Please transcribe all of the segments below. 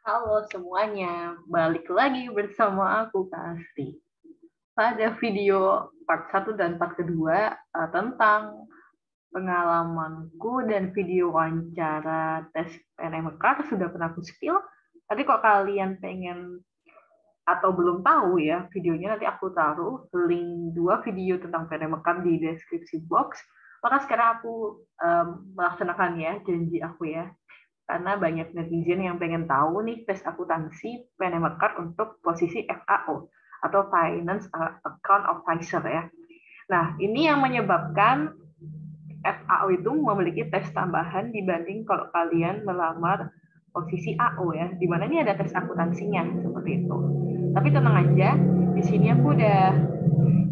Halo semuanya, balik lagi bersama aku Kasti. Pada video part 1 dan part kedua tentang pengalamanku dan video wawancara tes PNMK sudah pernah aku spill. Tapi kok kalian pengen atau belum tahu ya videonya, nanti aku taruh link 2 video tentang PNMK di deskripsi box. Maka sekarang aku melaksanakan ya janji aku ya, karena banyak netizen yang pengen tahu nih tes akuntansi PNMK untuk posisi FAO atau Finance Account Officer ya. Nah, ini yang menyebabkan FAO itu memiliki tes tambahan dibanding kalau kalian melamar posisi AO ya, di mana ini ada tes akuntansinya seperti itu. Tapi tenang aja, di sini aku udah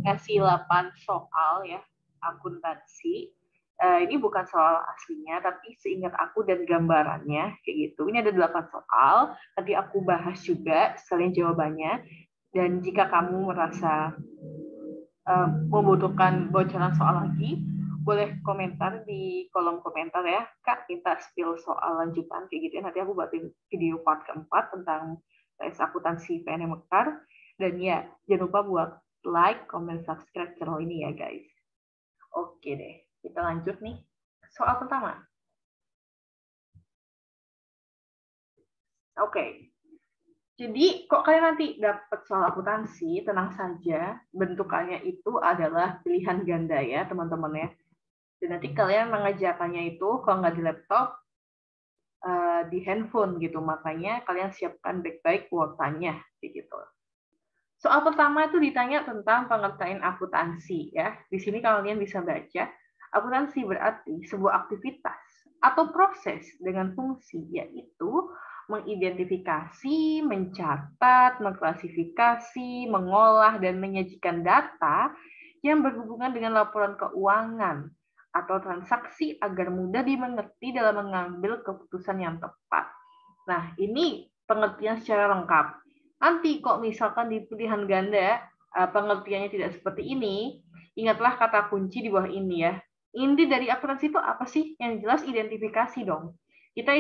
ngasih 8 soal ya akuntansi. Ini bukan soal aslinya, tapi seingat aku dan gambarannya kayak gitu. Ini ada 8 soal, tadi aku bahas juga sekalian jawabannya. Dan jika kamu merasa membutuhkan bocoran soal lagi, boleh komentar di kolom komentar ya, Kak, minta spill soal lanjutan kayak gitu ya. Nanti aku buatin video part keempat tentang tes akuntansi PNM Mekar. Dan ya, jangan lupa buat like, comment, subscribe channel ini ya guys. Oke deh, kita lanjut nih. Soal pertama. Oke, jadi kok kalian nanti dapat soal akuntansi, tenang saja, bentukannya itu adalah pilihan ganda ya teman-teman ya. Dan nanti kalian mengerjakannya itu kalau nggak di laptop, di handphone gitu. Makanya kalian siapkan baik-baik kuotanya gitu. Soal pertama itu ditanya tentang pengertian akuntansi ya. Di sini kalian bisa baca, akuntansi berarti sebuah aktivitas atau proses dengan fungsi yaitu mengidentifikasi, mencatat, mengklasifikasi, mengolah dan menyajikan data yang berhubungan dengan laporan keuangan atau transaksi agar mudah dimengerti dalam mengambil keputusan yang tepat. Nah, ini pengertian secara lengkap. Nanti kok misalkan di pilihan ganda pengertiannya tidak seperti ini, ingatlah kata kunci di bawah ini ya. Inti dari akuntansi itu apa sih? Yang jelas identifikasi dong. Kita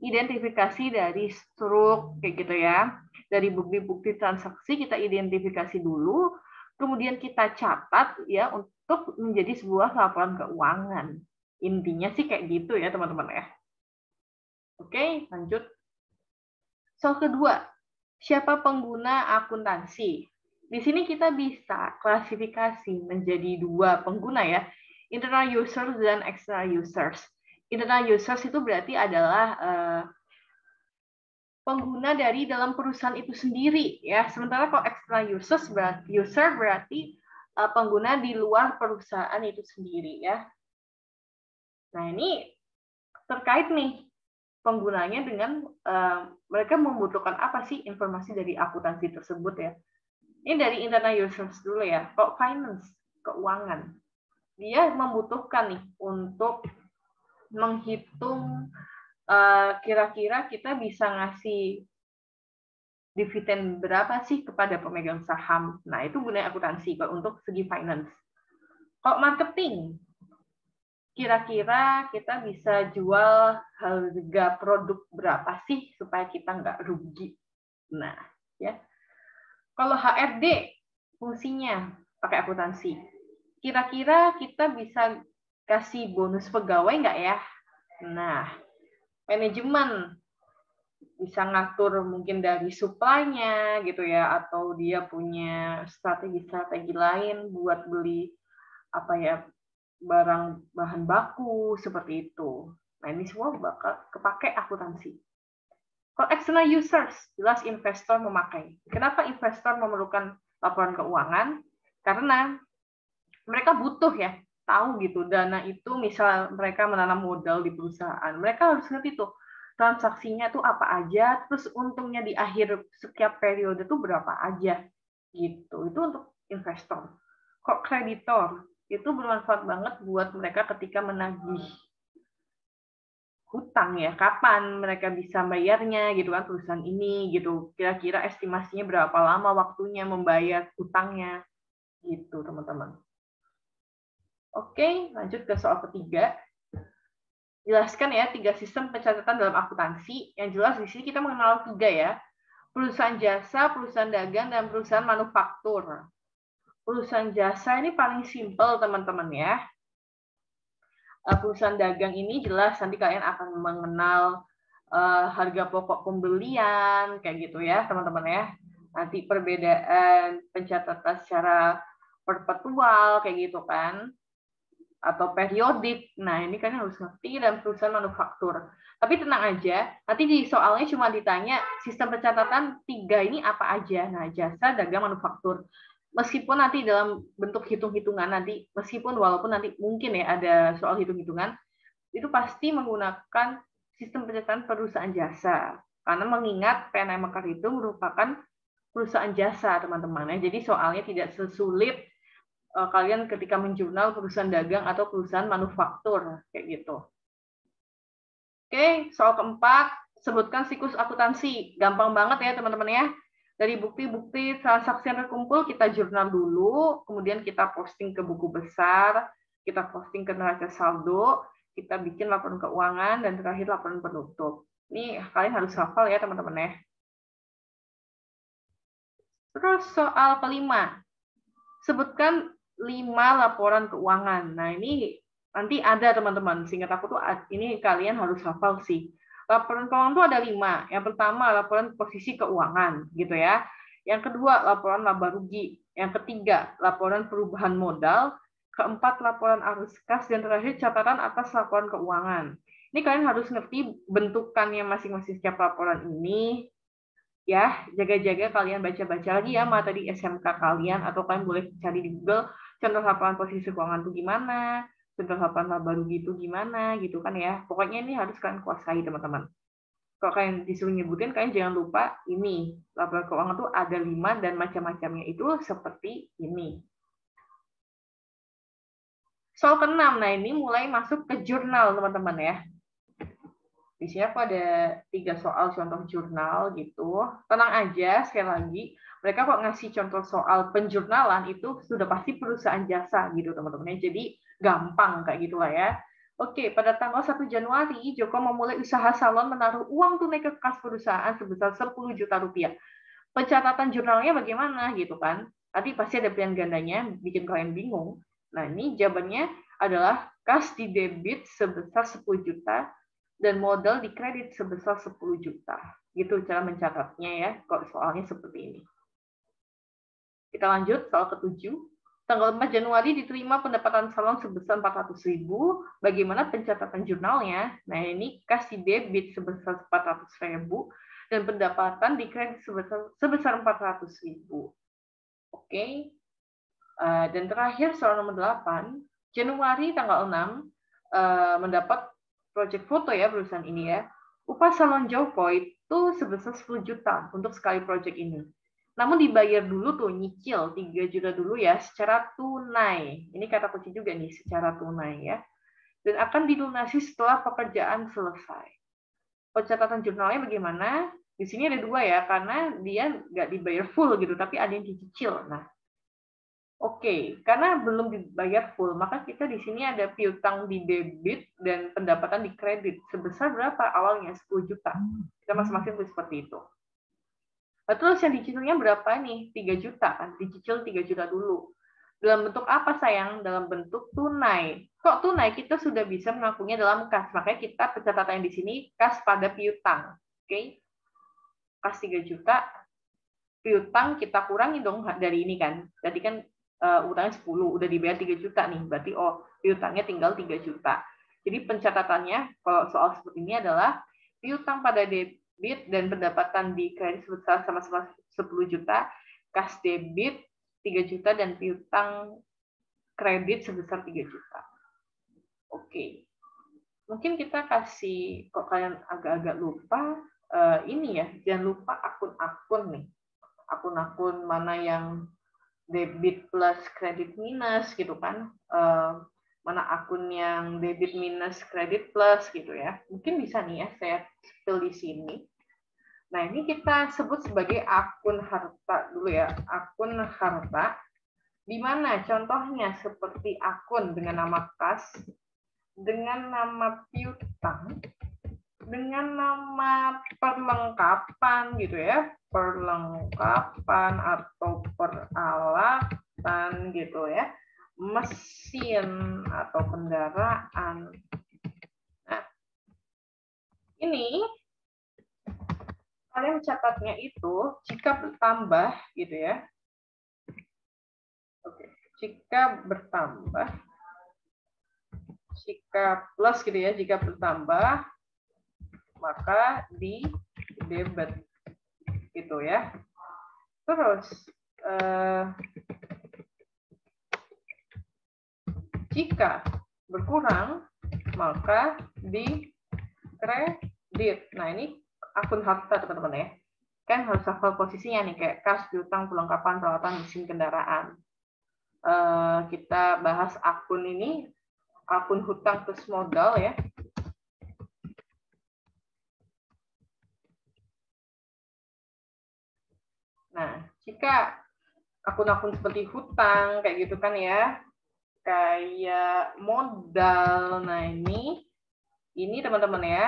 identifikasi dari struk kayak gitu ya. Dari bukti-bukti transaksi kita identifikasi dulu, kemudian kita catat ya untuk menjadi sebuah laporan keuangan. Intinya sih kayak gitu ya teman-teman ya. Oke, lanjut. Soal kedua, siapa pengguna akuntansi? Di sini kita bisa klasifikasi menjadi 2 pengguna ya, internal users dan external users. Internal users itu berarti adalah pengguna dari dalam perusahaan itu sendiri ya. Sementara kalau external user berarti pengguna di luar perusahaan itu sendiri ya. Nah, ini terkait nih penggunanya dengan mereka membutuhkan apa sih informasi dari akuntansi tersebut ya. Ini dari internal users dulu ya. Kok finance, keuangan, dia membutuhkan nih untuk menghitung kira-kira kita bisa ngasih dividen berapa sih kepada pemegang saham. Nah, itu gunanya akuntansi kalau untuk segi finance. Kalau marketing, kira-kira kita bisa jual harga produk berapa sih supaya kita nggak rugi. Nah, ya. Kalau HRD fungsinya pakai akuntansi. Kira-kira kita bisa kasih bonus pegawai nggak ya? Nah, manajemen bisa ngatur mungkin dari supply-nya gitu ya, atau dia punya strategi-strategi lain buat beli apa ya, barang bahan baku seperti itu. Nah, ini semua bakal kepake akuntansi. Kalau external users, jelas investor memakai. Kenapa investor memerlukan laporan keuangan? Karena mereka butuh ya, tahu gitu, dana itu misal mereka menanam modal di perusahaan, mereka harus ngerti tuh transaksinya tuh apa aja, terus untungnya di akhir setiap periode tuh berapa aja gitu. Itu untuk investor. Kok kreditor itu bermanfaat banget buat mereka ketika menagih hutang ya, kapan mereka bisa bayarnya gitu kan, perusahaan ini gitu, kira-kira estimasinya berapa lama waktunya membayar hutangnya gitu teman-teman. Oke, lanjut ke soal ketiga. jelaskan ya 3 sistem pencatatan dalam akuntansi. Yang jelas di sini kita mengenal 3 ya. Perusahaan jasa, perusahaan dagang, dan perusahaan manufaktur. Perusahaan jasa ini paling simpel teman-teman ya. Perusahaan dagang ini jelas nanti kalian akan mengenal harga pokok pembelian kayak gitu ya teman-teman ya. Nanti perbedaan pencatatan secara perpetual kayak gitu kan, atau periodik. Nah ini kalian harus ngerti. Dan perusahaan manufaktur. Tapi tenang aja, nanti di soalnya cuma ditanya sistem pencatatan 3 ini apa aja. Nah jasa, dagang, manufaktur. Meskipun nanti dalam bentuk hitung-hitungan nanti, meskipun walaupun nanti mungkin ya ada soal hitung-hitungan, itu pasti menggunakan sistem pencatatan perusahaan jasa. Karena mengingat PNM Mekar itu merupakan perusahaan jasa, teman-teman. Jadi soalnya tidak sesulit kalian ketika menjurnal perusahaan dagang atau perusahaan manufaktur, kayak gitu. Oke, soal keempat, sebutkan siklus akuntansi. Gampang banget ya, teman-teman ya. Dari bukti-bukti transaksi yang terkumpul, kita jurnal dulu, kemudian kita posting ke buku besar, kita posting ke neraca saldo, kita bikin laporan keuangan, dan terakhir laporan penutup. Ini kalian harus hafal ya, teman-teman ya. Terus soal kelima, sebutkan 5 laporan keuangan. Nah, ini nanti ada teman-teman. Singkat aku tuh ini kalian harus hafal sih. Laporan keuangan itu ada 5. Yang pertama, laporan posisi keuangan, gitu ya. Yang kedua, laporan laba rugi. Yang ketiga, laporan perubahan modal. Keempat, laporan arus kas. Dan terakhir, catatan atas laporan keuangan. Ini kalian harus ngerti bentukannya masing-masing setiap laporan ini. Ya, jaga-jaga kalian baca-baca lagi ya materi SMK kalian, atau kalian boleh cari di Google contoh laporan posisi keuangan itu gimana, contoh laporan laba rugi itu gimana, gitu kan ya. Pokoknya ini harus kalian kuasai, teman-teman. Kalau kalian disuruh nyebutin, kalian jangan lupa ini. Laporan keuangan itu ada 5 dan macam-macamnya itu seperti ini. Soal ke-6, nah ini mulai masuk ke jurnal, teman-teman ya. Di sini aku ada 3 soal contoh jurnal gitu. Tenang aja, sekali lagi, mereka kok ngasih contoh soal penjurnalan itu sudah pasti perusahaan jasa gitu teman-teman. Jadi gampang kayak gitulah ya. Oke, pada tanggal 1 Januari, Joko memulai usaha salon menaruh uang tunai ke kas perusahaan sebesar 10 juta rupiah. Pencatatan jurnalnya bagaimana gitu kan? Tadi pasti ada pilihan gandanya, bikin kalian bingung. Nah, ini jawabannya adalah kas di debit sebesar 10 juta, dan modal di kredit sebesar 10 juta. Gitu cara mencatatnya ya, kalau soalnya seperti ini. Kita lanjut, soal ke-7. Tanggal 4 Januari diterima pendapatan salon sebesar 400.000. Bagaimana pencatatan jurnalnya? Nah, ini kasih debit sebesar 400.000 dan pendapatan di kredit sebesar 400.000. Oke. Dan terakhir soal nomor 8, Januari tanggal 6 mendapat project foto ya perusahaan ini ya. Upah salon Joko itu sebesar 10 juta untuk sekali project ini. Namun dibayar dulu tuh nyicil 3 juta dulu ya secara tunai. Ini kata kunci juga nih, secara tunai ya. Dan akan dilunasi setelah pekerjaan selesai. Pencatatan jurnalnya bagaimana? Di sini ada 2 ya, karena dia nggak dibayar full gitu, tapi ada yang dicicil. Nah, oke, karena belum dibayar full, maka kita di sini ada piutang di debit dan pendapatan di kredit. Sebesar berapa awalnya? 10 juta. Kita masing-masing tulis seperti itu. Nah, terus yang dicicilnya berapa nih? 3 juta kan? Dicicil 3 juta dulu. Dalam bentuk apa sayang? Dalam bentuk tunai. Kok tunai? Kita sudah bisa mengakunya dalam kas. Makanya kita pencatatan di sini kas pada piutang. Oke? Kas 3 juta, piutang kita kurangi dong dari ini kan. Berarti kan utangnya 10, udah dibayar 3 juta nih, berarti piutangnya tinggal 3 juta. Jadi pencatatannya kalau soal seperti ini adalah piutang pada debit dan pendapatan di kredit sebesar sama-sama 10 juta, kas debit 3 juta dan piutang kredit sebesar 3 juta. Oke. Mungkin kita kasih, kok kalian agak-agak lupa, ini ya, jangan lupa akun-akun nih. Akun-akun mana yang debit plus kredit minus gitu kan, mana akun yang debit minus kredit plus gitu ya, mungkin bisa nih ya saya spill di sini. Nah ini kita sebut sebagai akun harta dulu ya, akun harta, di mana contohnya seperti akun dengan nama kas, dengan nama piutang, dengan nama perlengkapan gitu ya, perlengkapan atau peralatan gitu ya, mesin atau kendaraan. Nah, ini kalian catatnya itu jika bertambah gitu ya. Oke, jika bertambah, jika plus gitu ya, jika bertambah maka di debit gitu ya. Terus jika berkurang maka di kredit. Nah, ini akun harta teman-teman ya. Kan harus hafal posisinya nih, kayak kas, piutang, perlengkapan, peralatan, mesin, kendaraan. Kita bahas akun ini, akun hutang plus modal ya. Nah, jika akun-akun seperti hutang kayak gitu kan ya, kayak modal. Nah, ini teman-teman ya.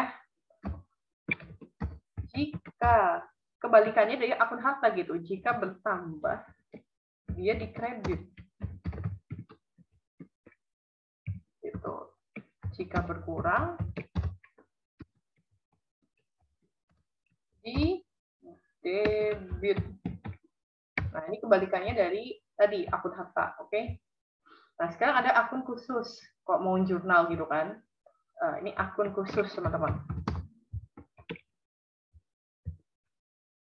Jika kebalikannya dari akun harta gitu, jika bertambah dia dikredit. Gitu. Jika berkurang di debit. Nah, ini kebalikannya dari tadi akun harta, oke? Nah, sekarang ada akun khusus. Kok mau jurnal gitu kan? Ini akun khusus, teman-teman.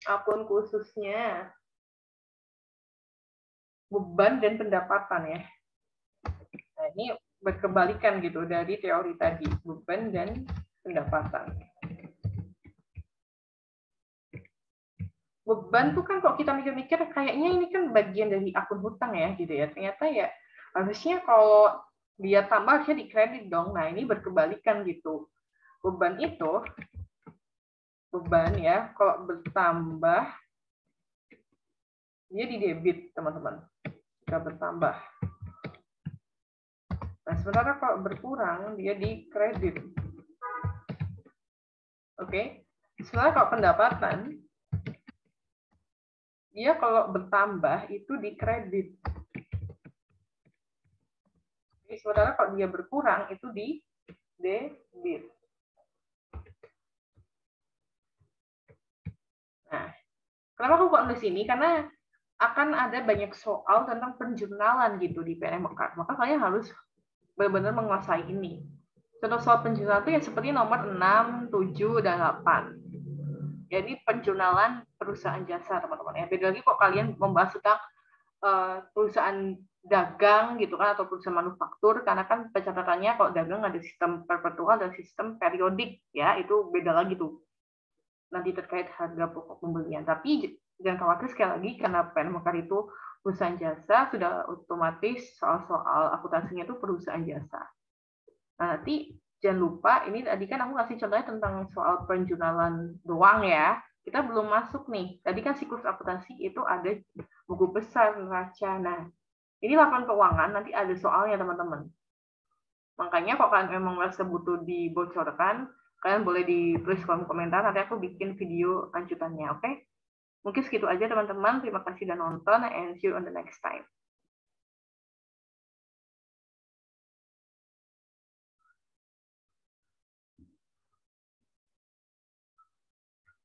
Akun khususnya beban dan pendapatan ya. Nah, ini berkebalikan gitu dari teori tadi, beban dan pendapatan. Beban tuh kan kalau kita mikir-mikir kayaknya ini kan bagian dari akun hutang ya gitu ya. Ternyata ya harusnya kalau dia tambah harusnya dikredit dong. Nah, ini berkebalikan gitu. Beban itu, beban ya, kalau bertambah dia di debit, teman-teman. Jika bertambah. Nah, sementara kalau berkurang dia di kredit. Oke. Sementara kalau pendapatan dia kalau bertambah itu di kredit. Sementara kalau dia berkurang itu di debit. Nah, kenapa aku kok nulis ini? Karena akan ada banyak soal tentang penjurnalan gitu di PNM Mekar. Maka kalian harus benar-benar menguasai ini. Contoh soal penjurnalan itu ya seperti nomor 6, 7, dan 8. Jadi penjurnalan perusahaan jasa, teman-teman. Ya, beda lagi kok kalian membahas tentang perusahaan dagang gitu kan atau perusahaan manufaktur, karena kan pencatatannya kalau dagang ada sistem perpetual dan sistem periodik ya, itu beda lagi tuh nanti terkait harga pokok pembelian. Tapi jangan khawatir, sekali lagi karena PNM Mekar itu perusahaan jasa, sudah otomatis soal-soal akuntansinya itu perusahaan jasa. Nah, nanti jangan lupa, ini tadi kan aku kasih contohnya tentang soal penjurnalan doang ya. Kita belum masuk nih. Tadi kan siklus akuntansi itu ada buku besar, neraca. Nah, ini laporan keuangan, nanti ada soalnya, teman-teman. Makanya kalau kalian memang merasa butuh dibocorkan, kalian boleh ditulis kolom komentar, nanti aku bikin video lanjutannya, oke? Mungkin segitu aja, teman-teman. Terima kasih sudah nonton, and see you on the next time.